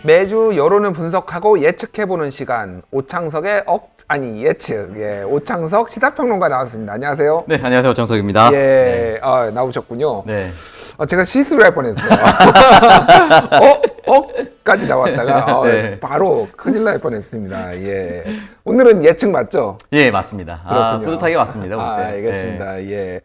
매주 여론을 분석하고 예측해보는 시간 오창석의 예측. 오창석 시사평론가 나왔습니다. 안녕하세요. 네, 안녕하세요. 오창석입니다. 네. 나오셨군요. 네. 제가 실수를 할 뻔했어요. 까지 나왔다가 네. 바로 큰일 날 뻔했습니다. 예. 오늘은 예측 맞죠? 예, 맞습니다. 그렇군요. 뿌듯하게 왔습니다. 볼 때. 알겠습니다. 네. 예.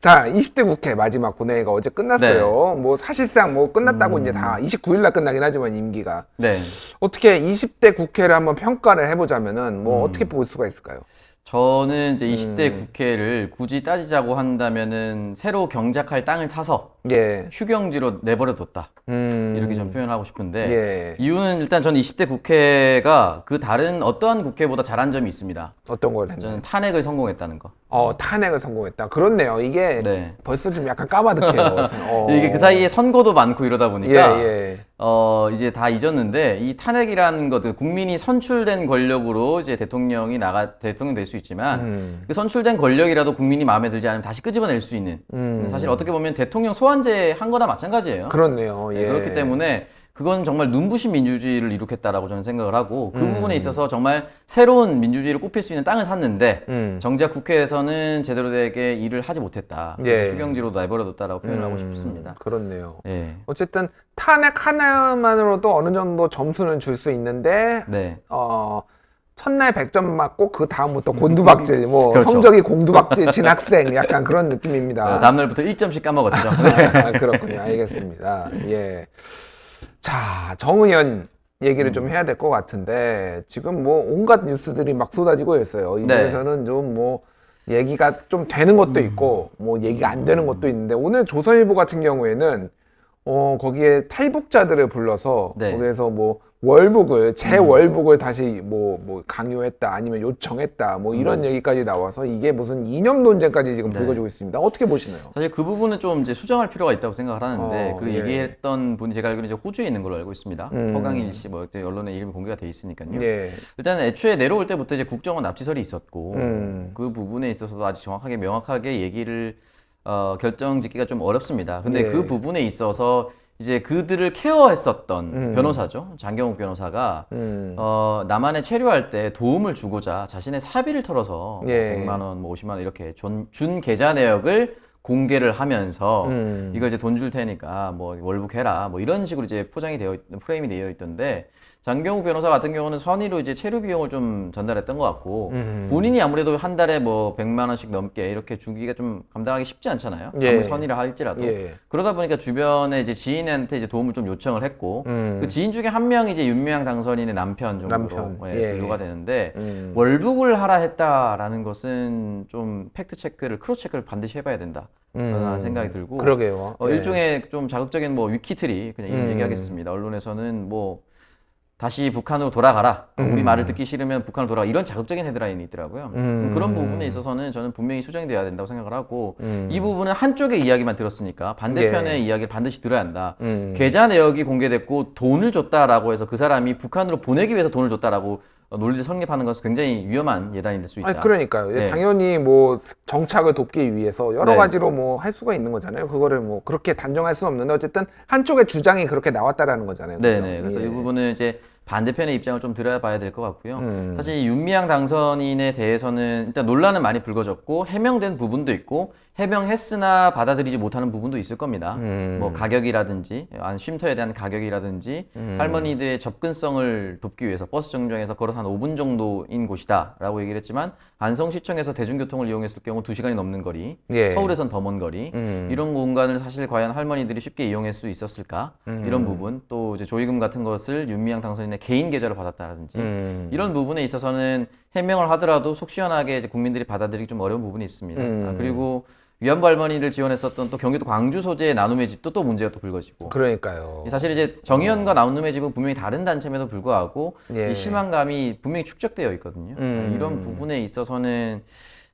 자, 20대 국회 마지막 본회의가 어제 끝났어요. 뭐 사실상 뭐 끝났다고 이제 다 29일 날 끝나긴 하지만 임기가. 네. 어떻게 20대 국회를 한번 평가를 해보자면은 뭐 어떻게 볼 수가 있을까요? 저는 이제 20대 국회를 굳이 따지자고 한다면은 새로 경작할 땅을 사서 예. 휴경지로 내버려뒀다. 이렇게 좀 표현하고 싶은데 예. 이유는 일단 저는 20대 국회가 그 다른 어떠한 국회보다 잘한 점이 있습니다. 어떤 걸 했나요? 저는 탄핵을 성공했다는 거. 탄핵을 성공했다. 그렇네요. 이게 네. 벌써 좀 약간 까마득해요. 이게 그 사이에 선거도 많고 이러다 보니까 예. 이제 다 잊었는데 이 탄핵이라는 것도 국민이 선출된 권력으로 이제 대통령 될 수 있지만 그 선출된 권력이라도 국민이 마음에 들지 않으면 다시 끄집어낼 수 있는 사실 어떻게 보면 대통령 소환제 한 거나 마찬가지예요. 그렇네요. 예. 네, 그렇기 때문에 그건 정말 눈부신 민주주의를 이룩했다라고 저는 생각을 하고 그 부분에 있어서 정말 새로운 민주주의를 꼽힐 수 있는 땅을 샀는데 정작 국회에서는 제대로 되게 일을 하지 못했다. 그래서 휴경지로 내버려뒀다라고 표현하고 싶습니다. 그렇네요. 예. 어쨌든 탄핵 하나만으로도 어느 정도 점수는 줄 수 있는데 네. 첫날 100점 맞고 그 다음부터 곤두박질, 뭐 그렇죠. 성적이 공두박질, 진학생 약간 그런 느낌입니다. 다음날부터 1점씩 까먹었죠. 그렇군요. 알겠습니다. 예. 자, 정의연 얘기를 좀 해야 될 것 같은데 지금 뭐 온갖 뉴스들이 막 쏟아지고 있어요. 이 중에서는 좀 뭐 얘기가 좀 되는 것도 있고 뭐 얘기가 안 되는 것도 있는데 오늘 조선일보 같은 경우에는 거기에 탈북자들을 불러서 거기에서 뭐 월북을 재월북을 다시 뭐 강요했다 아니면 요청했다 뭐 이런 얘기까지 나와서 이게 무슨 이념 논쟁까지 지금 불거지고 있습니다. 어떻게 보시나요? 사실 그 부분은 좀 이제 수정할 필요가 있다고 생각을 하는데 그 예. 얘기했던 분이 제가 알기로는 이제 호주에 있는 걸로 알고 있습니다. 허강일 씨 뭐 언론에 이름이 공개가 돼 있으니까요. 예. 일단 애초에 내려올 때부터 이제 국정원 납치설이 있었고 그 부분에 있어서도 아주 정확하게 명확하게 얘기를 결정 짓기가 좀 어렵습니다. 근데 그 부분에 있어서 이제 그들을 케어했었던 변호사죠. 장경욱 변호사가 남한에 체류할 때 도움을 주고자 자신의 사비를 털어서 100만 원, 뭐 50만 원 이렇게 준 계좌 내역을 공개를 하면서 이걸 이제 돈 줄 테니까 뭐 월북해라 뭐 이런 식으로 이제 프레임이 되어 있던데 장경욱 변호사 같은 경우는 선의로 이제 체류 비용을 좀 전달했던 것 같고 본인이 아무래도 한 달에 뭐 100만 원씩 넘게 이렇게 주기가 좀 감당하기 쉽지 않잖아요. 아무리 선의를 할지라도. 그러다 보니까 주변에 이제 지인한테 이제 도움을 좀 요청을 했고 그 지인 중에 한 명이 이제 윤미향 당선인의 남편 정도로 분류가 되는데 월북을 하라 했다라는 것은 좀 팩트 체크를 크로스 체크를 반드시 해봐야 된다. 라는 생각이 들고. 그러게요. 일종의 좀 자극적인 뭐 위키트리 그냥 이런 얘기하겠습니다. 언론에서는 뭐 다시 북한으로 돌아가라. 우리 말을 듣기 싫으면 북한으로 돌아가. 이런 자극적인 헤드라인이 있더라고요. 그런 부분에 있어서는 저는 분명히 수정이 돼야 된다고 생각을 하고 이 부분은 한쪽의 이야기만 들었으니까 반대편의 이야기를 반드시 들어야 한다. 계좌 내역이 공개됐고 돈을 줬다라고 해서 그 사람이 북한으로 보내기 위해서 돈을 줬다라고 논리를 성립하는 것은 굉장히 위험한 예단이 될 수 있다. 그러니까요. 당연히 뭐 정착을 돕기 위해서 여러 가지로 뭐 할 수가 있는 거잖아요. 그거를 뭐 그렇게 단정할 수는 없는데 어쨌든 한쪽의 주장이 그렇게 나왔다라는 거잖아요. 네네. 그래서 이 부분은 이제 반대편의 입장을 좀 들어봐야 될 것 같고요. 사실 윤미향 당선인에 대해서는 일단 논란은 많이 불거졌고 해명된 부분도 있고 해명했으나 받아들이지 못하는 부분도 있을 겁니다. 뭐 가격이라든지 쉼터에 대한 가격이라든지 할머니들의 접근성을 돕기 위해서 버스 정류장에서 걸어서 한 5분 정도인 곳이다 라고 얘기를 했지만 안성시청에서 대중교통을 이용했을 경우 2시간이 넘는 거리, 서울에선 더 먼 거리 이런 공간을 사실 과연 할머니들이 쉽게 이용할 수 있었을까 이런 부분 또 이제 조의금 같은 것을 윤미향 당선인의 개인 계좌로 받았다라든지 이런 부분에 있어서는 해명을 하더라도 속 시원하게 이제 국민들이 받아들이기 좀 어려운 부분이 있습니다. 그리고 위안부 할머니를 지원했었던 또 경기도 광주 소재의 나눔의 집도 또 문제가 또 불거지고. 그러니까요. 사실 이제 정의연과 나눔의 집은 분명히 다른 단체임에도 불구하고 이 실망감이 분명히 축적되어 있거든요. 이런 부분에 있어서는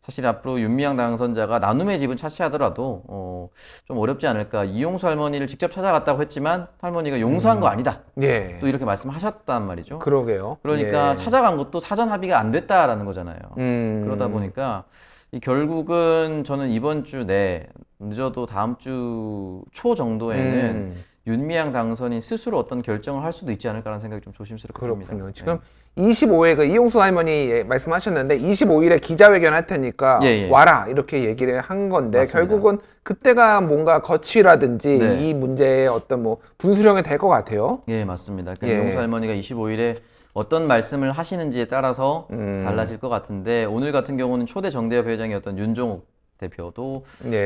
사실 앞으로 윤미향 당선자가 나눔의 집은 차치하더라도 좀 어렵지 않을까. 이용수 할머니를 직접 찾아갔다고 했지만 할머니가 용서한 거 아니다. 또 이렇게 말씀하셨단 말이죠. 그러게요. 그러니까 찾아간 것도 사전 합의가 안 됐다라는 거잖아요. 그러다 보니까 결국은 저는 이번 주 내 늦어도 다음 주 초 정도에는 윤미향 당선인 스스로 어떤 결정을 할 수도 있지 않을까라는 생각이 좀 조심스럽게 듭니다. 그렇군요. 지금 25회 그 이용수 할머니 말씀하셨는데 25일에 기자회견 할 테니까 와라 이렇게 얘기를 한 건데 맞습니다. 결국은 그때가 뭔가 거취라든지 네. 이 문제의 어떤 뭐 분수령이 될 것 같아요. 예, 맞습니다. 그러니까 이용수 할머니가 25일에 어떤 말씀을 하시는지에 따라서 달라질 것 같은데 오늘 같은 경우는 초대 정대협 회장이었던 윤종욱 대표도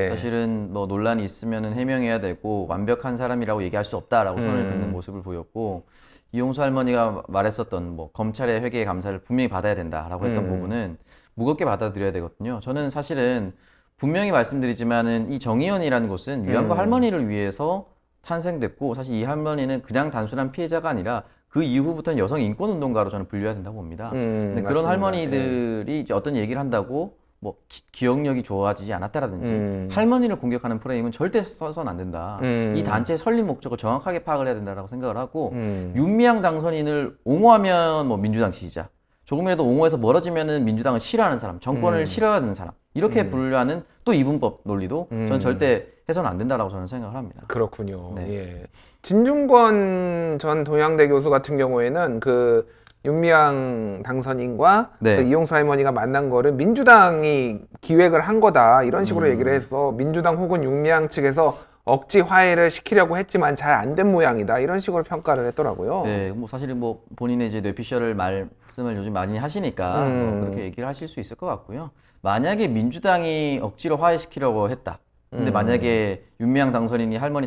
사실은 뭐 논란이 있으면은 해명해야 되고 완벽한 사람이라고 얘기할 수 없다라고 손을 긋는 모습을 보였고 이용수 할머니가 말했었던 뭐 검찰의 회계의 감사를 분명히 받아야 된다라고 했던 부분은 무겁게 받아들여야 되거든요. 저는 사실은 분명히 말씀드리지만은 이 정의연이라는 곳은 위안부 할머니를 위해서 탄생됐고 사실 이 할머니는 그냥 단순한 피해자가 아니라 그 이후부터는 여성 인권 운동가로 저는 분류해야 된다고 봅니다. 근데 그런 할머니들이 이제 어떤 얘기를 한다고 뭐 기억력이 좋아지지 않았다라든지 할머니를 공격하는 프레임은 절대 써서는 안 된다. 이 단체의 설립 목적을 정확하게 파악을 해야 된다고 생각을 하고 윤미향 당선인을 옹호하면 뭐 민주당 지지자, 조금이라도 옹호해서 멀어지면은 민주당을 싫어하는 사람, 정권을 싫어하는 사람 이렇게 분류하는 또 이분법 논리도 저는 절대 해서는 안 된다라고 저는 생각을 합니다. 그렇군요. 네. 예. 진중권 전 동양대 교수 같은 경우에는 그 윤미향 당선인과 그 이용수 할머니가 만난 거를 민주당이 기획을 한 거다 이런 식으로 얘기를 해서 민주당 혹은 윤미향 측에서 억지 화해를 시키려고 했지만 잘 안 된 모양이다 이런 식으로 평가를 했더라고요. 네, 뭐 사실은 뭐 본인의 이제 뇌피셜 말씀을 요즘 많이 하시니까 뭐 그렇게 얘기를 하실 수 있을 것 같고요. 만약에 민주당이 억지로 화해시키려고 했다. 근데 만약에 윤미향 당선인이 할머니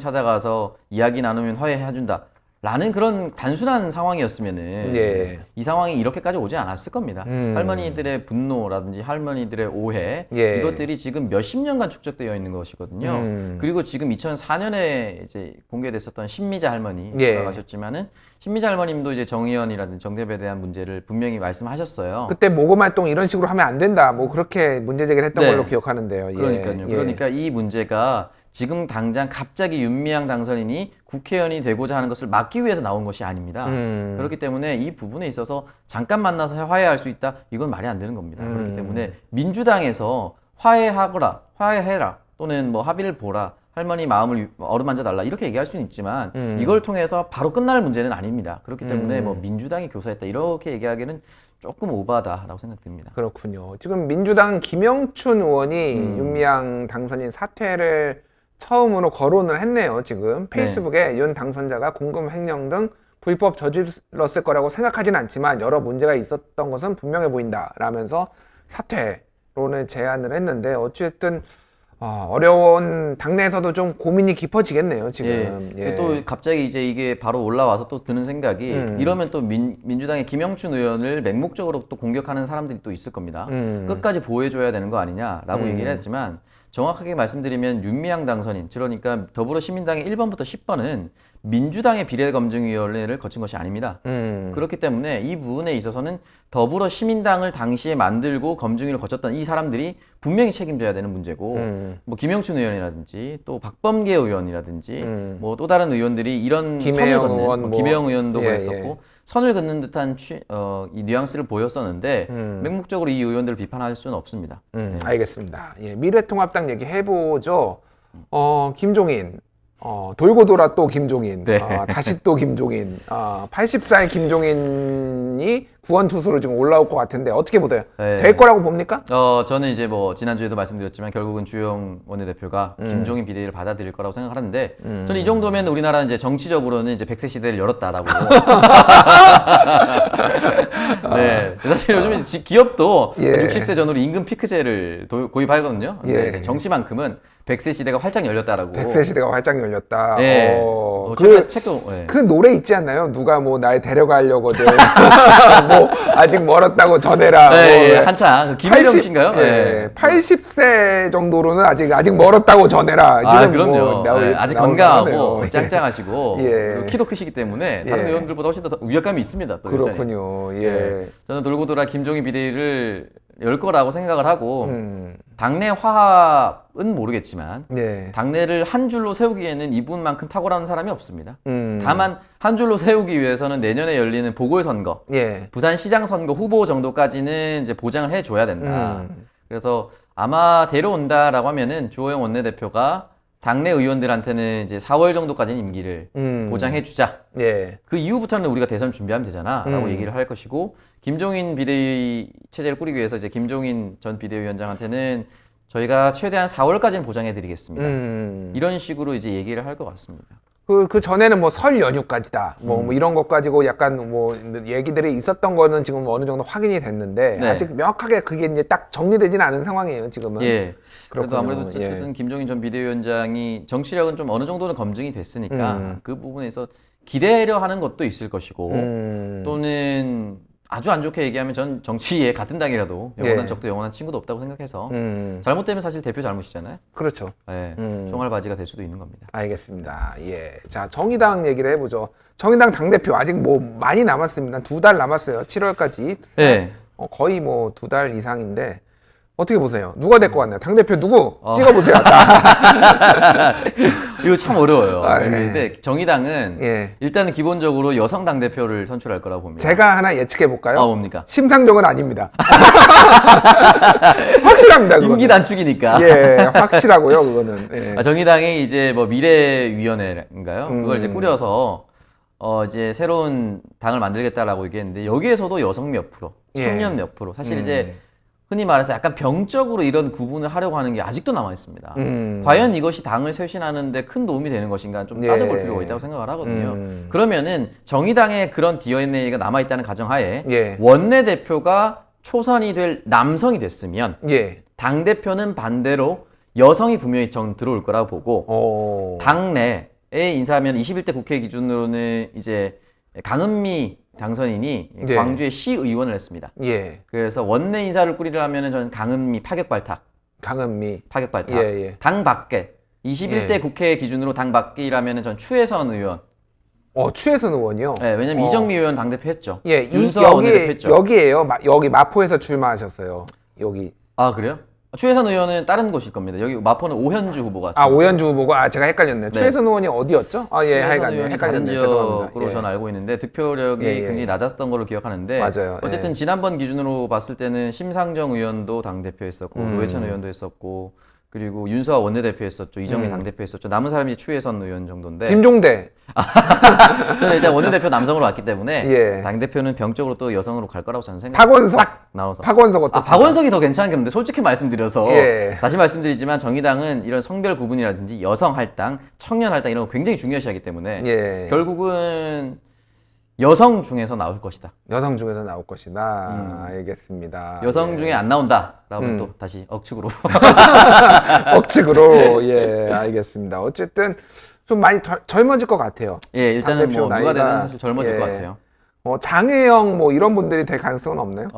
이야기 나누면 화해해준다. 라는 그런 단순한 상황이었으면은 이 상황이 이렇게까지 오지 않았을 겁니다. 할머니들의 분노라든지 할머니들의 오해 이것들이 지금 몇십 년간 축적되어 있는 것이거든요. 그리고 지금 2004년에 이제 공개됐었던 신미자 할머니 돌아가셨지만은 신미자 할머님도 이제 정의연이라든지 정대협에 대한 문제를 분명히 말씀하셨어요. 그때 모금 활동 이런 식으로 하면 안 된다. 뭐 그렇게 문제 제기를 했던 걸로 기억하는데요. 그러니까요. 그러니까 이 문제가 지금 당장 갑자기 윤미향 당선인이 국회의원이 되고자 하는 것을 막기 위해서 나온 것이 아닙니다. 그렇기 때문에 이 부분에 있어서 잠깐 만나서 화해할 수 있다? 이건 말이 안 되는 겁니다. 그렇기 때문에 민주당에서 화해해라 또는 뭐 합의를 보라 할머니 마음을 어루만져 달라 이렇게 얘기할 수는 있지만 이걸 통해서 바로 끝날 문제는 아닙니다. 그렇기 때문에 뭐 민주당이 교사했다 이렇게 얘기하기는 조금 오바다라고 생각됩니다. 그렇군요. 지금 민주당 김영춘 의원이 윤미향 당선인 사퇴를 처음으로 거론을 했네요. 지금 페이스북에 윤 당선자가 공금 횡령 등 불법 저질렀을 거라고 생각하지는 않지만 여러 문제가 있었던 것은 분명해 보인다 라면서 사퇴론을 제안을 했는데 어쨌든 어려운 당내에서도 좀 고민이 깊어지겠네요 지금. 또 갑자기 이제 이게 바로 올라와서 또 드는 생각이 이러면 또 민주당의 김영춘 의원을 맹목적으로 또 공격하는 사람들이 또 있을 겁니다. 끝까지 보호해줘야 되는 거 아니냐라고 얘기를 했지만 정확하게 말씀드리면 윤미향 당선인 그러니까 더불어시민당의 1번부터 10번은 민주당의 비례검증위원회를 거친 것이 아닙니다. 그렇기 때문에 이 부분에 있어서는 더불어시민당을 당시에 만들고 검증위를 거쳤던 이 사람들이 분명히 책임져야 되는 문제고 뭐 김영춘 의원이라든지 또 박범계 의원이라든지 뭐 또 다른 의원들이 이런 선을 긋는 김혜영 의원도 그랬었고 선을 긋는 듯한 이 뉘앙스를 보였었는데 맹목적으로 이 의원들을 비판할 수는 없습니다. 알겠습니다. 미래통합당 얘기 해보죠. 김종인 돌고 돌아 또 김종인 다시 또 김종인 80살 김종인이 구원투수로 지금 올라올 것 같은데 어떻게 보세요? 될 거라고 봅니까? 저는 이제 뭐 지난주에도 말씀드렸지만 결국은 주영 원내대표가 김종인 비대위를 받아들일 거라고 생각하는데 저는 이 정도면 우리나라는 이제 정치적으로는 이제 100세 시대를 열었다라고 네. 사실 요즘 기업도 60세 전후로 임금 피크제를 도입하거든요. 근데 정치만큼은 100세 시대가 활짝 열렸다라고. 100세 시대가 활짝 열렸다. 네. 책도. 그 노래 있지 않나요? 누가 뭐 날 데려가려거든. 뭐 아직 멀었다고 전해라. 네, 한창 김혜정 씨인가요? 80세 정도로는 아직 멀었다고 전해라. 그럼요. 뭐 아직 건강하고 짱짱하시고 그리고 키도 크시기 때문에 다른 의원들보다 훨씬 더 위압감이 있습니다. 또 그렇군요. 저는 돌고 돌아 김종인 비대위를 열 거라고 생각을 하고 당내 화합은 모르겠지만 당내를 한 줄로 세우기에는 이분만큼 탁월한 사람이 없습니다. 다만 한 줄로 세우기 위해서는 내년에 열리는 보궐선거, 부산시장 선거 후보 정도까지는 이제 보장을 해줘야 된다. 그래서 아마 데려온다라고 하면은 주호영 원내대표가 당내 의원들한테는 이제 4월 정도까지는 임기를 보장해주자. 예. 그 이후부터는 우리가 대선 준비하면 되잖아라고 얘기를 할 것이고, 김종인 비대위 체제를 꾸리기 위해서 이제 김종인 전 비대위원장한테는 저희가 최대한 4월까지는 보장해드리겠습니다. 이런 식으로 이제 얘기를 할 것 같습니다. 그 전에는 뭐 설 연휴까지다. 뭐 이런 것 가지고 약간 뭐 얘기들이 있었던 거는 지금 어느 정도 확인이 됐는데 네. 아직 명확하게 그게 이제 딱 정리되지는 않은 상황이에요, 지금은. 예. 그래도 그렇군요. 아무래도 어쨌든 김종인 전 비대위원장이 정치력은 좀 어느 정도는 검증이 됐으니까 그 부분에서 기대려 하는 것도 있을 것이고 또는 아주 안 좋게 얘기하면 전 정치에 같은 당이라도 영원한 예. 적도 영원한 친구도 없다고 생각해서 잘못되면 사실 대표 잘못이잖아요. 그렇죠. 예. 총알바지가 될 수도 있는 겁니다. 알겠습니다. 예. 자, 정의당 얘기를 해보죠. 정의당 당대표 아직 뭐 많이 남았습니다. 2달 남았어요. 7월까지. 예. 거의 뭐 2달 이상인데 어떻게 보세요? 누가 될 것 같나요? 당대표 누구? 어. 찍어보세요. 이거 참 어려워요. 아, 예. 근데 정의당은 예. 일단은 기본적으로 여성 당대표를 선출할 거라고 봅니다. 제가 하나 예측해볼까요? 뭡니까? 심상정은 아닙니다. 확실합니다. 그거는. 임기 단축이니까. 예, 확실하고요, 그거는. 예. 정의당이 이제 뭐 미래위원회인가요? 그걸 이제 꾸려서 이제 새로운 당을 만들겠다라고 얘기했는데 여기에서도 여성 몇 프로, 청년 몇 프로. 사실 이제 흔히 말해서 약간 병적으로 이런 구분을 하려고 하는 게 아직도 남아 있습니다. 과연 이것이 당을 쇄신하는데 큰 도움이 되는 것인가 좀 따져볼 필요가 있다고 생각을 하거든요. 그러면은 정의당에 그런 DNA가 남아 있다는 가정하에 예. 원내대표가 초선이 될 남성이 됐으면 예. 당 대표는 반대로 여성이 분명히 전 들어올 거라고 보고 당내에 인사하면 21대 국회 기준으로는 이제 강은미 당선인이 예. 광주의 시의원을 했습니다. 예. 그래서 원내 인사를 꾸리려면은 저는 강은미 파격발탁. 강은미. 파격발탁. 예, 예. 당 밖에 21대 예. 국회 기준으로 당 밖이라면은 전 추혜선 의원. 추혜선 의원이요? 네, 왜냐면 이정미 의원 당대표 했죠. 예, 윤수아 원내대표 했죠. 여기에요. 여기 마포에서 출마하셨어요. 여기. 아, 그래요? 추혜선 의원은 다른 곳일 겁니다. 여기 마포는 오현주 후보가. 오현주 후보가, 제가 헷갈렸네요. 추혜선 의원이 어디였죠? 예, 추혜선 의원이 다른 헷갈렸네요. 지역으로 죄송합니다. 저는 알고 있는데 득표력이 예, 예. 굉장히 낮았던 걸로 기억하는데 맞아요. 어쨌든 예. 지난번 기준으로 봤을 때는 심상정 의원도 당대표 했었고 노회찬 의원도 했었고 그리고 윤수아 원내대표 했었죠. 이정미 당대표 했었죠. 남은 사람이 추혜선 의원 정도인데 김종대. 저는 일단 원내대표 남성으로 왔기 때문에 예. 당대표는 병적으로 또 여성으로 갈 거라고 저는 생각합니다. 박원석. 딱 나눠서. 박원석 어떻습니까? 박원석이 더 괜찮겠는데 솔직히 말씀드려서 예. 다시 말씀드리지만 정의당은 이런 성별 구분이라든지 여성 할당, 청년 할당 이런 거 굉장히 중요시하기 때문에 예. 결국은 여성 중에서 나올 것이다. 여성 중에서 나올 것이다. 알겠습니다. 여성 예. 중에 안 나온다라고 또 다시 억측으로. 억측으로. 예, 알겠습니다. 어쨌든 좀 많이 젊어질 것 같아요. 예, 일단은 당대표 뭐 누가 나이가- 되든 사실 젊어질 예. 것 같아요. 장혜영 뭐 이런 분들이 될 가능성은 없나요?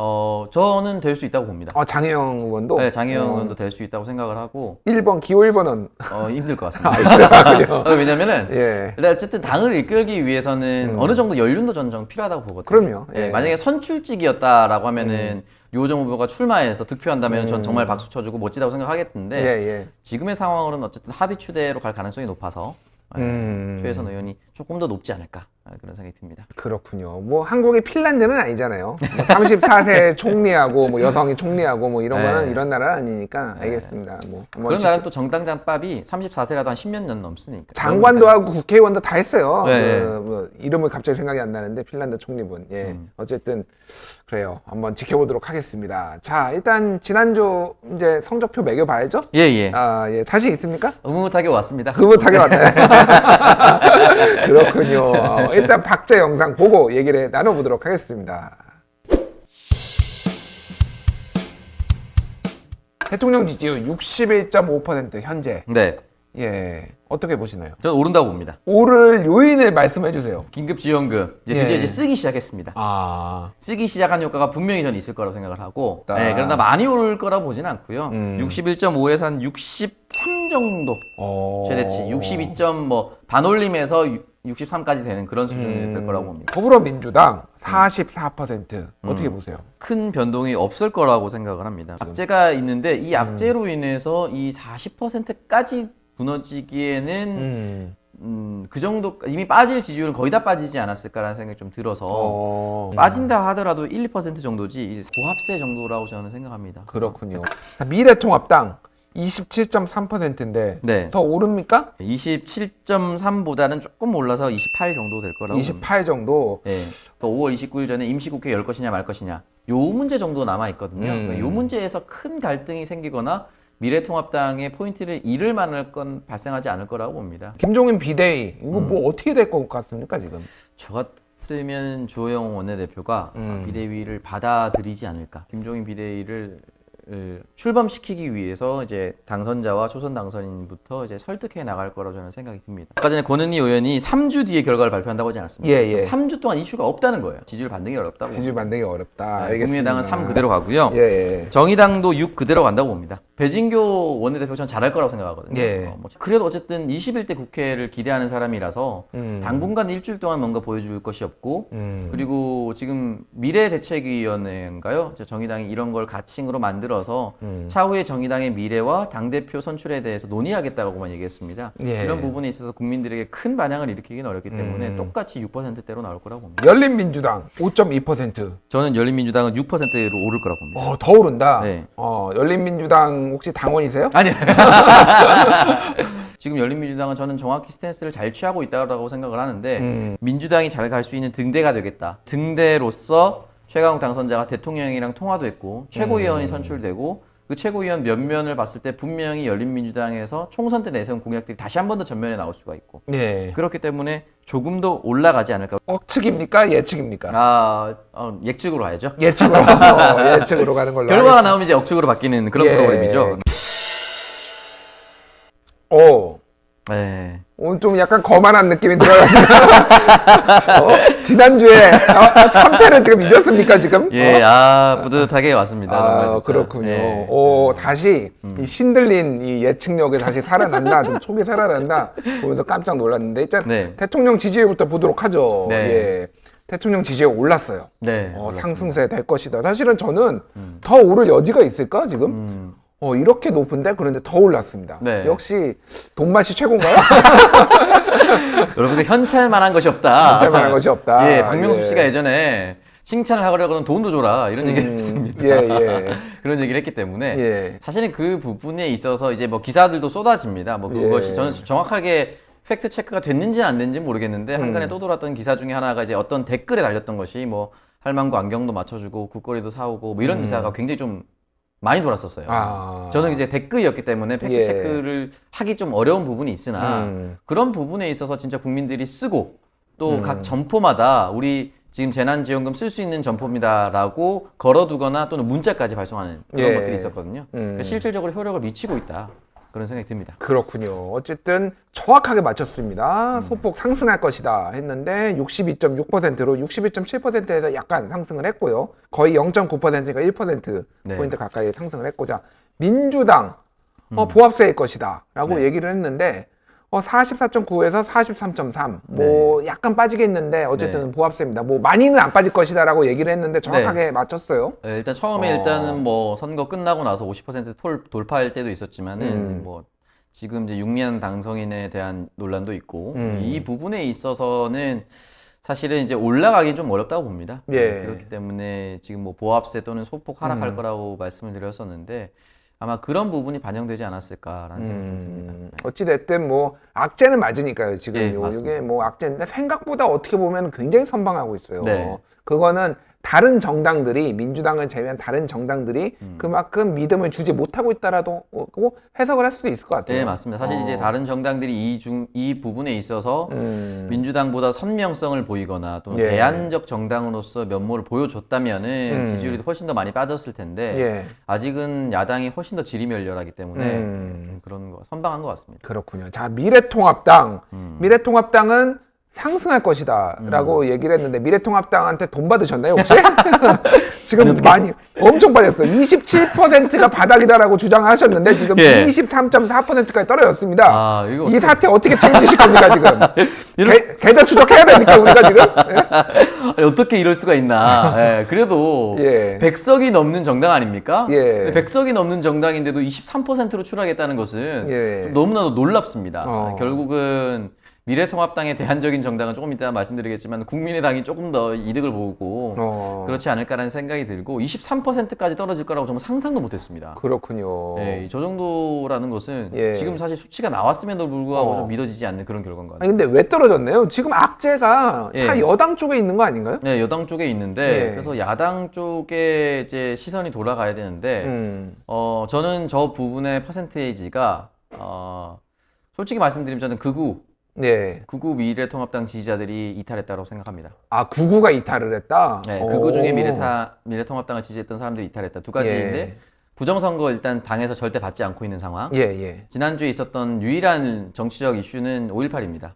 저는 될 수 있다고 봅니다. 장혜영 의원도? 네, 장혜영 의원도 될 수 있다고 생각을 하고 1번, 기호 1번은? 힘들 것 같습니다. 왜냐면은 예. 일단 어쨌든 당을 이끌기 위해서는 어느 정도 연륜도 저는 좀 필요하다고 보거든요. 그럼요. 예, 예. 만약에 선출직이었다라고 하면은 유호정 후보가 출마해서 득표한다면 전 정말 박수 쳐주고 멋지다고 생각하겠는데 예. 지금의 상황으로는 어쨌든 합의 추대로 갈 가능성이 높아서 추혜선 의원이 조금 더 높지 않을까 그런 생각이 듭니다. 그렇군요. 뭐 한국이 핀란드는 아니잖아요. 뭐 34세 총리하고 뭐 여성이 총리하고 뭐 이런 네. 거는 이런 나라는 아니니까 알겠습니다. 뭐 한번 그런 나라는 또 정당 잔밥이 34세라도 한 10몇 년 넘으니까. 장관도 하고 국회의원도 다 했어요. 네. 뭐 이름을 갑자기 생각이 안 나는데 핀란드 총리분. 예. 어쨌든 그래요. 한번 지켜보도록 하겠습니다. 자, 일단 지난주 이제 성적표 매겨봐야죠. 예. 예. 자신 있습니까? 흐뭇하게 왔습니다. 흐뭇하게 왔네. 그렇군요. 일단 박제 영상 보고 얘기를 나눠보도록 하겠습니다. 대통령 지지율 61.5% 현재. 네. 예. 어떻게 보시나요? 저는 오른다고 봅니다. 오를 요인을 말씀해 주세요. 긴급지원금 이제 드디어 이제 쓰기 시작했습니다. 쓰기 시작한 효과가 분명히 저는 있을 거라고 생각을 하고 그러나 많이 오를 거라고 보지는 않고요. 61.5에서 한 63 정도 최대치 62점 뭐 반올림에서 63까지 되는 그런 수준이 될 거라고 봅니다. 더불어민주당 44% 어떻게 보세요? 큰 변동이 없을 거라고 생각을 합니다. 악재가 있는데 이 악재로 인해서 이 40%까지 무너지기에는 그 정도 이미 빠질 지지율은 거의 다 빠지지 않았을까라는 생각이 좀 들어서 빠진다 하더라도 1, 2% 정도지 이제 고합세 정도라고 저는 생각합니다. 그렇군요. 미래통합당 27.3%인데 네. 더 오릅니까? 27.3보다는 조금 올라서 28 정도 될 거라고. 28 정도. 네. 5월 29일 전에 임시국회 열 것이냐 말 것이냐. 요 문제 정도 남아 있거든요. 그러니까 요 문제에서 큰 갈등이 생기거나 미래통합당의 포인트를 잃을 만한 건 발생하지 않을 거라고 봅니다. 김종인 비대위 이거 뭐 어떻게 될 것 같습니까 지금? 저 같으면 조영 원내대표가 비대위를 받아들이지 않을까. 김종인 비대위를 출범시키기 위해서 이제 당선자와 초선 당선인부터 이제 설득해 나갈 거라고 저는 생각이 듭니다. 아까 전에 권은희 의원이 3주 뒤에 결과를 발표한다고 하지 않았습니까? 예, 예. 3주 동안 이슈가 없다는 거예요. 지지율 반등이 어렵다고. 지지율 반등이 어렵다. 네, 알겠습니다. 국민의당은 3 그대로 가고요. 예, 예. 정의당도 6 그대로 간다고 봅니다. 배진교 원내대표 전 잘할 거라고 생각하거든요. 예. 그래도 어쨌든 21대 국회를 기대하는 사람이라서 당분간 일주일 동안 뭔가 보여줄 것이 없고 그리고 지금 미래대책위원회인가요? 정의당이 이런 걸 가칭으로 만들어서 차후에 정의당의 미래와 당대표 선출에 대해서 논의하겠다고만 얘기했습니다. 예. 이런 부분에 있어서 국민들에게 큰 반향을 일으키기는 어렵기 때문에 똑같이 6%대로 나올 거라고 봅니다. 열린민주당 5.2%. 저는 열린민주당은 6%로 오를 거라고 봅니다. 더 오른다. 네. 열린민주당 혹시 당원이세요? 아니. 지금 열린민주당은 저는 정확히 스탠스를 잘 취하고 있다고 생각을 하는데 민주당이 잘 갈 수 있는 등대가 되겠다. 등대로서 최강욱 당선자가 대통령이랑 통화도 했고 최고위원이 선출되고 그 최고위원 면면을 봤을 때 분명히 열린민주당에서 총선 때 내세운 공약들이 다시 한 번 더 전면에 나올 수가 있고 네. 그렇기 때문에 조금 더 올라가지 않을까. 억측입니까? 예측입니까? 예측으로 가야죠. 예측으로 예측으로 가는 걸로. 결과가 하겠습니다. 나오면 이제 억측으로 바뀌는 그런 예. 프로그램이죠. 네. 오늘 좀 약간 거만한 느낌이 들어가지고 지난주에 참패를 지금 잊었습니까 지금? 예, 뿌듯하게 왔습니다. 정말 진짜. 그렇군요. 예. 다시 이 신들린 이 예측력이 다시 살아났나, 좀 촉이 살아났나 보면서 깜짝 놀랐는데 일단 네. 대통령 지지율부터 보도록 하죠. 네. 예. 대통령 지지율 올랐어요. 네. 올랐습니다. 상승세 될 것이다. 사실은 저는 더 오를 여지가 있을까 지금? 이렇게 높은데 그런데 더 올랐습니다. 네. 역시 돈맛이 최고인가요? 여러분들 현찰만한 것이 없다. 현찰만한 것이 없다. 예, 박명수 예. 씨가 예전에 칭찬을 하려고는 돈도 줘라 이런 얘기를 했습니다. 예. 그런 얘기를 했기 때문에 예. 사실은 그 부분에 있어서 이제 뭐 기사들도 쏟아집니다. 뭐 그것이 예. 저는 정확하게 팩트 체크가 됐는지 안 됐는지 모르겠는데 한간에 떠돌았던 기사 중에 하나가 이제 어떤 댓글에 달렸던 것이 뭐 할망구 안경도 맞춰주고 국거리도 사오고 뭐 이런 기사가 굉장히 좀 많이 돌았었어요. 저는 이제 댓글이었기 때문에 팩트 예. 체크를 하기 좀 어려운 부분이 있으나 그런 부분에 있어서 진짜 국민들이 쓰고 또 각 점포마다 우리 지금 재난지원금 쓸 수 있는 점포입니다라고 걸어두거나 또는 문자까지 발송하는 그런 예. 것들이 있었거든요. 그러니까 실질적으로 효력을 미치고 있다. 그런 생각이 듭니다. 그렇군요. 어쨌든 정확하게 맞췄습니다. 소폭 상승할 것이다 했는데 62.6%로 61.7%에서 약간 상승을 했고요. 거의 0.9%니까 1% 네. 포인트 가까이 상승을 했고, 자 민주당 보합세일 것이다 라고 네. 얘기를 했는데 44.9에서 43.3 뭐 약간 빠지겠는데 어쨌든 네. 보합세입니다. 뭐 많이는 안 빠질 것이다 라고 얘기를 했는데 정확하게 맞췄어요. 네, 일단 처음에 일단은 뭐 선거 끝나고 나서 50% 돌파할 때도 있었지만은 뭐 지금 이제 육미한 당선인에 대한 논란도 있고 이 부분에 있어서는 사실은 이제 올라가긴 좀 어렵다고 봅니다. 예. 그렇기 때문에 지금 뭐 보합세 또는 소폭 하락할 거라고 말씀을 드렸었는데 아마 그런 부분이 반영되지 않았을까라는 생각이 좀 듭니다. 어찌됐든 뭐 악재는 맞으니까요. 지금 예, 이게 맞습니다. 뭐 악재인데 생각보다 어떻게 보면 굉장히 선방하고 있어요. 네. 그거는 다른 정당들이, 민주당을 제외한 다른 정당들이 그만큼 믿음을 주지 못하고 있다라도 해석을 할 수도 있을 것 같아요. 네, 맞습니다. 사실 이제 다른 정당들이 이 부분에 있어서 민주당보다 선명성을 보이거나 또 예. 대안적 정당으로서 면모를 보여줬다면은 지지율이 훨씬 더 많이 빠졌을 텐데 예. 아직은 야당이 훨씬 더 질이 멸렬하기 때문에 좀 그런 거 선방한 것 같습니다. 그렇군요. 자, 미래통합당은 상승할 것이다라고 얘기를 했는데 미래통합당한테 돈 받으셨나요 혹시? 지금 많이 엄청 빠졌어요. 27%가 바닥이다라고 주장하셨는데 지금 예. 23.4%까지 떨어졌습니다. 이거 이 사태 어떻게 책임지실 겁니까 지금? 계좌 추적해야 됩니까 우리가 지금? 어떻게 이럴 수가 있나? 예, 그래도 예. 100석이 넘는 정당 아닙니까? 예. 100석이 넘는 정당인데도 23%로 추락했다는 것은 예. 좀 너무나도 놀랍습니다. 결국은 미래통합당의 대안적인 정당은 조금 이따 말씀드리겠지만 국민의당이 조금 더 이득을 보고 그렇지 않을까라는 생각이 들고 23%까지 떨어질 거라고 정말 상상도 못했습니다. 그렇군요. 네, 저 정도라는 것은 예. 지금 사실 수치가 나왔음에도 불구하고 좀 믿어지지 않는 그런 결과인 것 같아요. 아니, 근데 왜 떨어졌나요? 지금 악재가 예. 다 여당 쪽에 있는 거 아닌가요? 네, 여당 쪽에 있는데 예. 그래서 야당 쪽에 이제 시선이 돌아가야 되는데 저는 저 부분의 퍼센테이지가 솔직히 말씀드리면 저는 극우 미래통합당 지지자들이 이탈했다고 생각합니다. 아, 극우가 이탈을 했다? 네, 극우 중에 미래통합당을 지지했던 사람들이 이탈했다. 두 가지인데 예. 부정선거 일단 당에서 절대 받지 않고 있는 상황. 예. 지난주에 있었던 유일한 정치적 이슈는 5.18입니다.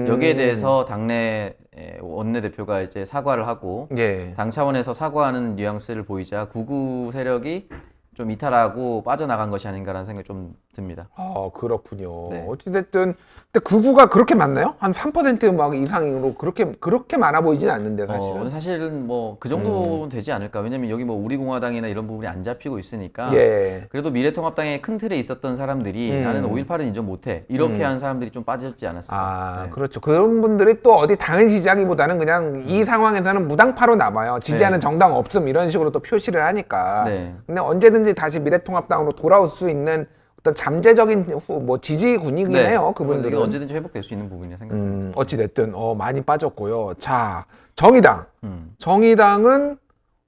여기에 대해서 당내 원내대표가 이제 사과를 하고 예. 당 차원에서 사과하는 뉘앙스를 보이자 극우 세력이 좀 이탈하고 빠져나간 것이 아닌가라는 생각이 좀 듭니다. 아, 그렇군요. 네. 어찌됐든, 근데 극우가 그렇게 많나요? 한 3% 이상으로 그렇게 많아 보이진 않는데, 사실은. 사실은 뭐 그 정도는 되지 않을까. 왜냐면 여기 뭐 우리공화당이나 이런 부분이 안 잡히고 있으니까. 예. 그래도 미래통합당의 큰 틀에 있었던 사람들이 나는 5.18은 인정 못해. 이렇게 한 사람들이 좀 빠졌지 않았을까. 아, 네. 그렇죠. 그런 분들이 또 어디 당을 지지하기보다는 그냥 이 상황에서는 무당파로 남아요. 지지하는 네. 정당 없음 이런 식으로 또 표시를 하니까. 네. 근데 언제든지 다시 미래통합당으로 돌아올 수 있는 어떤 잠재적인 지지군이긴 해요. 그분들은. 이게 언제든지 회복될 수 있는 부분이라 생각합니다. 어찌됐든 많이 빠졌고요. 자, 정의당. 정의당은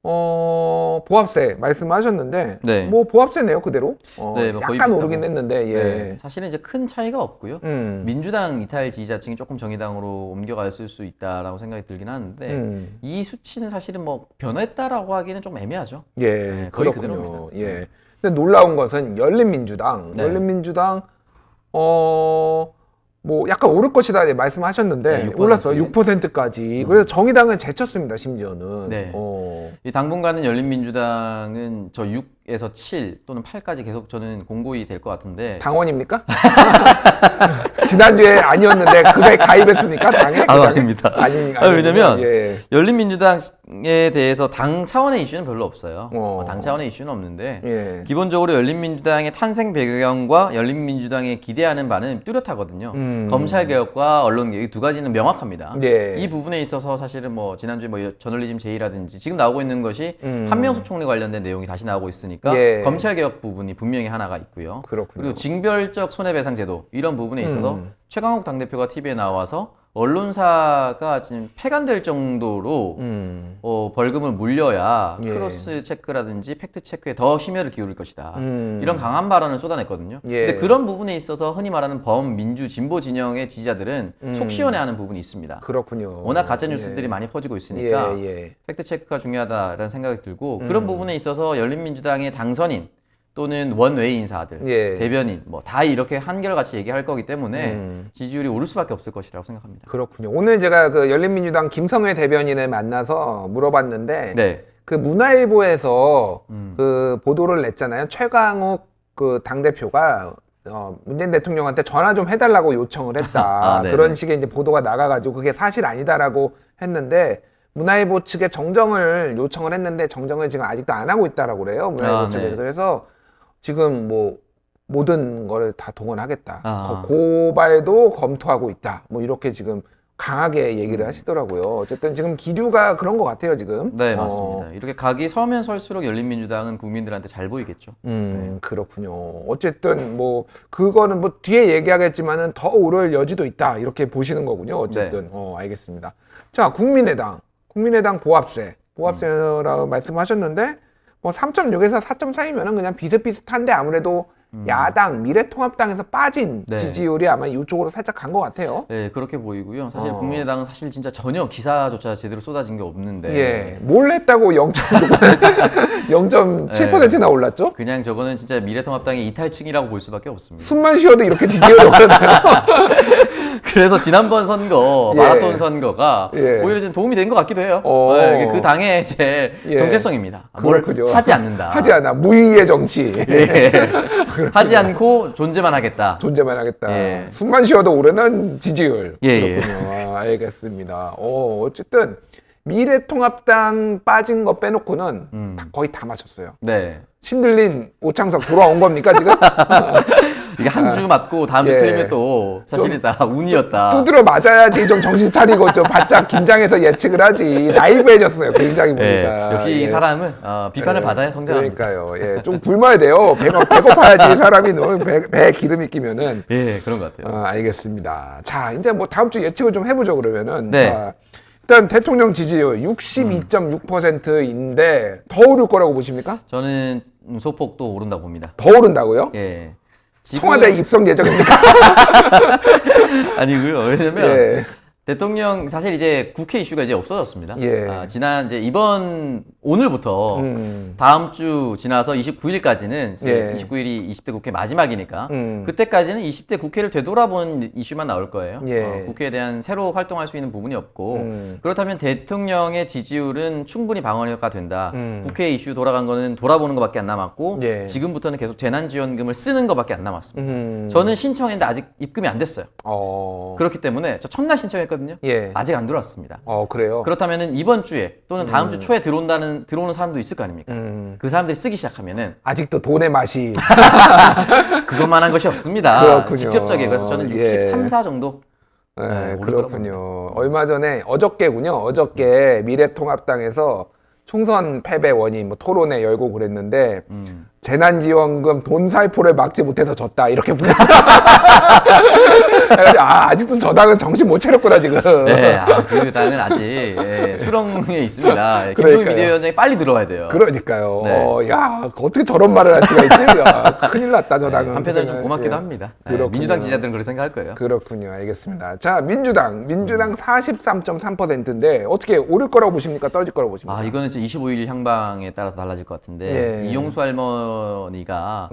보합세 말씀하셨는데 네. 뭐 보합세네요 그대로. 네, 뭐 거의 약간 비슷하고. 오르긴 했는데 예. 네, 사실은 이제 큰 차이가 없고요. 민주당 이탈 지지자층이 조금 정의당으로 옮겨갔을 수 있다라고 생각이 들긴 하는데 이 수치는 사실은 뭐 변했다라고 하기는 좀 애매하죠. 예, 네, 거의 그렇군요. 그대로입니다. 예. 근데 놀라운 것은 열린민주당, 네. 열린민주당 뭐 약간 오를 것이다 말씀하셨는데 네, 6%. 올랐어요. 6%까지. 그래서 정의당은 제쳤습니다. 심지어는. 네. 이 당분간은 열린민주당은 저 6에서 7 또는 8까지 계속 저는 공고히 될 것 같은데. 당원입니까? 지난주에 아니었는데 그게 가입했습니까? 당에? 그 당에? 아닙니다. 아니, 왜냐면 예. 열린민주당에 대해서 당 차원의 이슈는 별로 없어요. 당 차원의 이슈는 없는데 예. 기본적으로 열린민주당의 탄생 배경과 열린민주당에 기대하는 바는 뚜렷하거든요. 검찰개혁과 언론개혁 이 두 가지는 명확합니다. 예. 이 부분에 있어서 사실은 뭐 지난주에 뭐 저널리즘 제의라든지 지금 나오고 있는 것이 한명숙 총리 관련된 내용이 다시 나오고 있으니까 예. 검찰개혁 부분이 분명히 하나가 있고요. 그렇군요. 그리고 징별적 손해배상제도 이런 부분에 있어서 최강욱 당대표가 TV에 나와서 언론사가 지금 폐간될 정도로 벌금을 물려야 예. 크로스 체크라든지 팩트 체크에 더 심혈을 기울일 것이다. 이런 강한 발언을 쏟아냈거든요. 예. 근데 그런 부분에 있어서 흔히 말하는 범민주 진보 진영의 지지자들은 속 시원해하는 부분이 있습니다. 그렇군요. 워낙 가짜 뉴스들이 많이 퍼지고 있으니까 예. 팩트 체크가 중요하다라는 생각이 들고 그런 부분에 있어서 열린민주당의 당선인 또는 원외 인사들, 예. 대변인 뭐 다 이렇게 한결같이 얘기할 거기 때문에 지지율이 오를 수밖에 없을 것이라고 생각합니다. 그렇군요. 오늘 제가 그 열린민주당 김성회 대변인을 만나서 물어봤는데 네. 그 문화일보에서 그 보도를 냈잖아요. 최강욱 그 당대표가 문재인 대통령한테 전화 좀 해달라고 요청을 했다. 네네. 그런 식의 이제 보도가 나가가지고 그게 사실 아니다라고 했는데 문화일보 측에 정정을 요청을 했는데 정정을 지금 아직도 안 하고 있다라고 그래요. 문화일보 측에서. 네. 그래서 지금 뭐 모든 거를 다 동원하겠다. 아. 고발도 검토하고 있다. 뭐 이렇게 지금 강하게 얘기를 하시더라고요. 어쨌든 지금 기류가 그런 것 같아요, 지금. 네, 맞습니다. 이렇게 각이 서면 설수록 열린민주당은 국민들한테 잘 보이겠죠. 그렇군요. 어쨌든 뭐 그거는 뭐 뒤에 얘기하겠지만은 더 오를 여지도 있다. 이렇게 보시는 거군요. 어쨌든. 알겠습니다. 자, 국민의당 보합세라고 말씀하셨는데 뭐 3.6에서 4.4이면은 그냥 비슷비슷한데 아무래도 야당 미래통합당에서 빠진 네. 지지율이 아마 이쪽으로 살짝 간 것 같아요. 네, 그렇게 보이고요. 사실 국민의당은 사실 진짜 전혀 기사조차 제대로 쏟아진 게 없는데 예, 뭘 했다고 0.7%나 올랐죠? 그냥 저거는 진짜 미래통합당의 이탈층이라고 볼 수밖에 없습니다. 숨만 쉬어도 이렇게 지지율이 오르나요? 그래서 지난번 선거, 예. 마라톤 선거가 예. 오히려 좀 도움이 된 것 같기도 해요. 어. 그 당의 이제 예. 정체성입니다. 뭘 그렇군요. 하지 않는다. 하지 않아. 무의의 정치. 예. 하지 않고 존재만 하겠다. 존재만 하겠다. 예. 숨만 쉬어도 오르는 지지율. 예, 그렇군요. 알겠습니다. 어쨌든 미래통합당 빠진 거 빼놓고는 거의 다 맞췄어요. 네. 신들린 오창석 돌아온 겁니까 지금? 이게 한 주 맞고 다음 주 예. 틀리면 또 사실은 다 운이었다. 두드려 맞아야지 좀 정신 차리고 좀 바짝 긴장해서 예측을 하지. 나이브해졌어요. 굉장히 보니까. 예, 역시 이 예. 사람은 비판을 예, 받아야 성장합니다. 그러니까요. 예, 좀 굶어야 돼요. 배고파야지 사람이 너무 배에 기름이 끼면은. 예, 그런 것 같아요. 알겠습니다. 자, 이제 뭐 다음 주 예측을 좀 해보죠 그러면은. 네. 자, 일단 대통령 지지율 62.6%인데 더 오를 거라고 보십니까? 저는 소폭 또 오른다고 봅니다. 더 오른다고요? 예. 청와대 입성 예정입니까? 아니고요. 왜냐면 예. 대통령 사실 이제 국회 이슈가 이제 없어졌습니다. 예. 지난 이제 이번 오늘부터 다음 주 지나서 29일까지는 예. 29일이 20대 국회 마지막이니까 음. 그때까지는 20대 국회를 되돌아보는 이슈만 나올 거예요. 예. 국회에 대한 새로 활동할 수 있는 부분이 없고 그렇다면 대통령의 지지율은 충분히 방어가 된다. 국회 이슈 돌아간 거는 돌아보는 것밖에 안 남았고 예. 지금부터는 계속 재난지원금을 쓰는 것밖에 안 남았습니다. 저는 신청했는데 아직 입금이 안 됐어요. 그렇기 때문에 저 첫날 신청했거든요. 예. 아직 안 들어왔습니다. 그래요? 그렇다면은 이번 주에 또는 다음 주 초에 들어오는 사람도 있을 거 아닙니까? 그 사람들이 쓰기 시작하면은 아직도 돈의 맛이. 그것만한 것이 없습니다. 그렇군요. 직접적이에요. 그래서 저는 63, 4 정도. 네, 오를 거라고 그렇군요. 얼마 전에 어저께군요. 어저께 미래통합당에서 총선 패배 원인 뭐 토론회 열고 그랬는데 재난지원금 돈 살포를 막지 못해서 졌다 이렇게 불려. 아직도 저 당은 정신 못 차렸구나 지금. 네, 그 당은 아직 수렁에 있습니다. 김종인 그러니까요. 비대위원장이 빨리 들어와야 돼요. 그러니까요. 네. 야 어떻게 저런 말을 할 수가 있지? 야, 큰일 났다 저 당은. 한편으로는 좀 고맙기도 예. 합니다. 그렇군요. 민주당 지지자들은 그렇게 생각할 거예요. 그렇군요. 알겠습니다. 자, 민주당 43.3%인데 어떻게 오를 거라고 보십니까? 떨어질 거라고 보십니까? 이거는 25일 향방에 따라서 달라질 것 같은데 예. 이용수 할머니가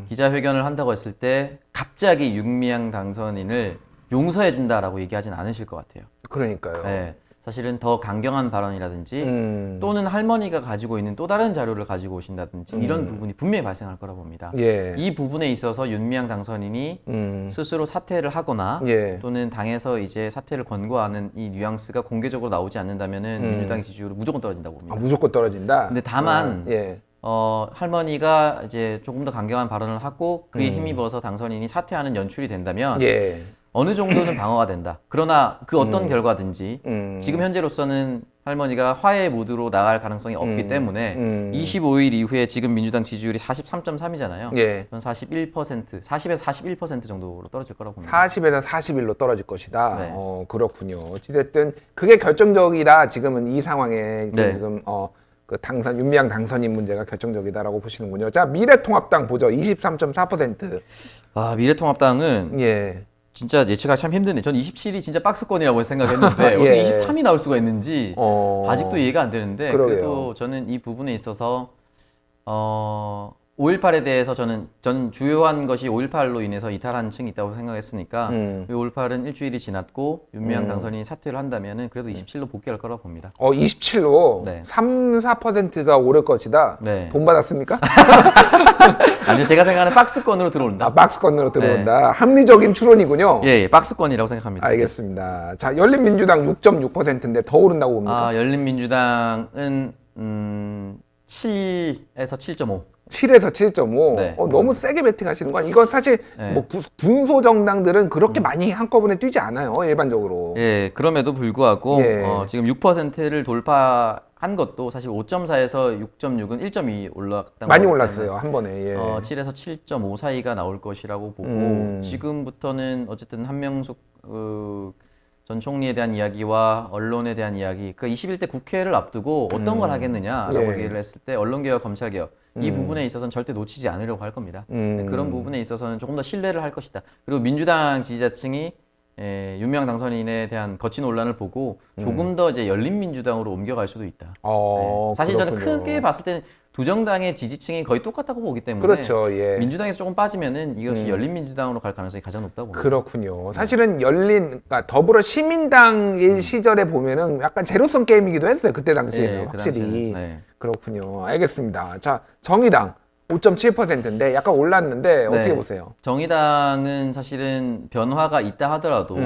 기자회견을 한다고 했을 때 갑자기 윤미향 당선인을 용서해 준다라고 얘기하진 않으실 것 같아요. 그러니까요. 네, 사실은 더 강경한 발언이라든지 또는 할머니가 가지고 있는 또 다른 자료를 가지고 오신다든지 이런 부분이 분명히 발생할 거라고 봅니다. 예. 이 부분에 있어서 윤미향 당선인이 스스로 사퇴를 하거나 예. 또는 당에서 이제 사퇴를 권고하는 이 뉘앙스가 공개적으로 나오지 않는다면은 민주당 지지율은 무조건 떨어진다고 봅니다. 무조건 떨어진다. 근데 다만 예. 할머니가 이제 조금 더 강경한 발언을 하고 그에 힘입어서 당선인이 사퇴하는 연출이 된다면 예. 어느 정도는 방어가 된다. 그러나 그 어떤 결과든지 지금 현재로서는 할머니가 화해 모드로 나갈 가능성이 없기 때문에 25일 이후에 지금 민주당 지지율이 43.3이잖아요. 예. 전 41%, 40에서 41% 정도로 떨어질 거라고 봅니다. 40에서 41로 떨어질 것이다. 네. 그렇군요. 어찌됐든 그게 결정적이다. 지금은 이 상황에 네. 지금 그 윤미향 당선인 문제가 결정적이다라고 보시는군요. 자, 미래통합당 보죠. 23.4%. 미래통합당은 예. 진짜 예측하기 참 힘드네. 전 27이 진짜 박스권이라고 생각했는데 예. 어떻게 23이 나올 수가 있는지 아직도 이해가 안 되는데 그러게요. 그래도 저는 이 부분에 있어서 5.18에 대해서 저는 주요한 것이 5.18로 인해서 이탈한 층이 있다고 생각했으니까 5.18은 일주일이 지났고 윤미향 당선인이 사퇴를 한다면은 그래도 27로 복귀할 거라고 봅니다. 27로 네. 3-4%가 오를 것이다. 네. 돈 받았습니까? 아니 제가 생각하는 박스권으로 들어온다. 박스권으로 들어온다. 합리적인 추론이군요. 예, 박스권이라고 생각합니다. 알겠습니다. 자, 열린민주당 6.6%인데 더 오른다고 봅니까? 열린민주당은 7에서 7.5. 7에서 7.5. 네. 너무 세게 베팅하시는 거 아니에요? 이건 사실 네. 뭐 분소 정당들은 그렇게 많이 한꺼번에 뛰지 않아요. 일반적으로. 예, 그럼에도 불구하고 예. 지금 6%를 돌파한 것도 사실 5.4에서 6.6은 1.2 올랐다는 많이 거기 올랐어요. 때문에 한 번에. 예. 7에서 7.5 사이가 나올 것이라고 보고 지금부터는 어쨌든 한명숙 전 총리에 대한 이야기와 언론에 대한 이야기, 그 21대 국회를 앞두고 어떤 걸 하겠느냐라고 예. 얘기를 했을 때 언론개혁, 검찰개혁 이 부분에 있어서는 절대 놓치지 않으려고 할 겁니다. 그런 부분에 있어서는 조금 더 신뢰를 할 것이다. 그리고 민주당 지지자층이 윤미향 당선인에 대한 거친 논란을 보고 조금 더 이제 열린민주당으로 옮겨갈 수도 있다. 사실 저는 그렇군요. 크게 봤을 때는 두 정당의 지지층이 거의 똑같다고 보기 때문에 그렇죠. 예. 민주당에서 조금 빠지면은 이것이 열린민주당으로 갈 가능성이 가장 높다고 봅니다. 그렇군요. 사실은 그러니까 더불어 시민당일 시절에 보면은 약간 제로섬 게임이기도 했어요. 그때 당시에는 예, 그 확실히. 당시에는, 네. 그렇군요. 알겠습니다. 자, 정의당 5.7%인데 약간 올랐는데 어떻게 네. 보세요? 정의당은 사실은 변화가 있다 하더라도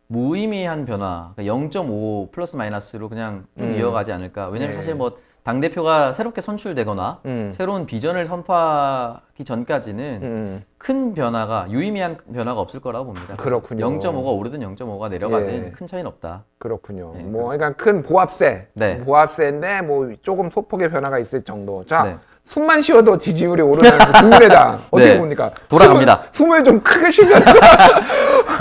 무의미한 변화, 그러니까 0.5 플러스 마이너스로 그냥 쭉 이어가지 않을까. 왜냐면 사실 뭐 당대표가 새롭게 선출되거나 새로운 비전을 선포하기 전까지는 큰 변화가, 유의미한 변화가 없을 거라고 봅니다. 그렇군요. 0.5가 오르든 0.5가 내려가든 예. 큰 차이는 없다. 그렇군요. 네, 뭐 그러니까 큰 보합세, 네. 보합세인데 뭐 조금 소폭의 변화가 있을 정도. 자, 네. 숨만 쉬어도 지지율이 오르는 국민의당 어떻게 네. 봅니까? 돌아갑니다. 숨을 좀 크게 쉬면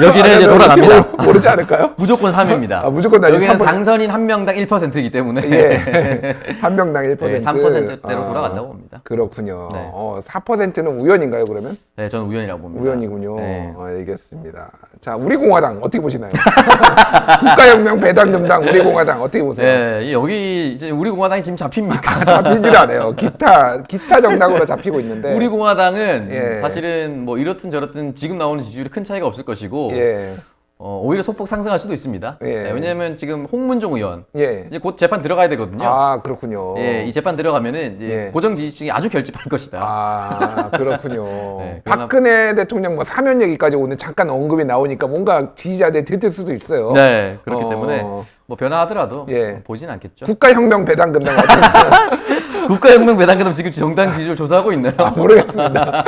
여기는 이제 돌아갑니다. 모르지 않을까요? 무조건 3입니다. 아, 무조건 나중에 여기는 3%. 당선인 한 명당 1%이기 때문에 예. 한 명당 1%. 네, 3%대로 돌아간다고 봅니다. 그렇군요. 네. 4%는 우연인가요, 그러면? 네, 저는 우연이라고 봅니다. 우연이군요. 네. 알겠습니다. 자, 우리공화당 어떻게 보시나요? 국가혁명 배당금당 우리공화당 어떻게 보세요? 네, 여기 이제 우리 공화당이 지금 잡힙니까? 잡히질 않아요. 기타 정당으로 잡히고 있는데. 우리 공화당은 예. 사실은 뭐 이렇든 저렇든 지금 나오는 지지율이 큰 차이가 없을 것이고 예. 오히려 소폭 상승할 수도 있습니다. 예. 네, 왜냐하면 지금 홍문종 의원 예. 이제 곧 재판 들어가야 되거든요. 아, 그렇군요. 예, 이 재판 들어가면은 이제 예. 고정 지지층이 아주 결집할 것이다. 아, 그렇군요. 네, 박근혜 대통령 뭐 사면 얘기까지 오늘 잠깐 언급이 나오니까 뭔가 지지자들이 들뜰 수도 있어요. 네, 그렇기 어. 때문에 뭐 변화하더라도 예. 보진 않겠죠. 국가혁명 배당금당 어떻게 국가혁명 배당금 지금 정당 지지율 조사하고 있나요? 모르겠습니다.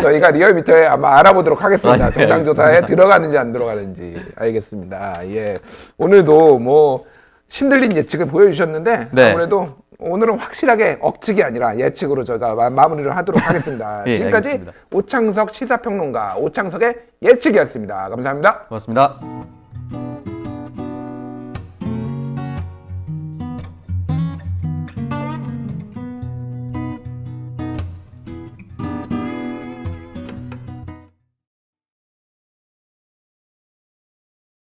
저희가 리얼미터에 아마 알아보도록 하겠습니다. 아, 네, 정당 조사에 들어가는지 안 들어가는지. 알겠습니다. 예. 오늘도 뭐 신들린 예측을 보여주셨는데 네. 아무래도 오늘은 확실하게 억측이 아니라 예측으로 저희가 마무리를 하도록 하겠습니다. 예, 지금까지 알겠습니다. 오창석 시사평론가 오창석의 예측이었습니다. 감사합니다. 고맙습니다.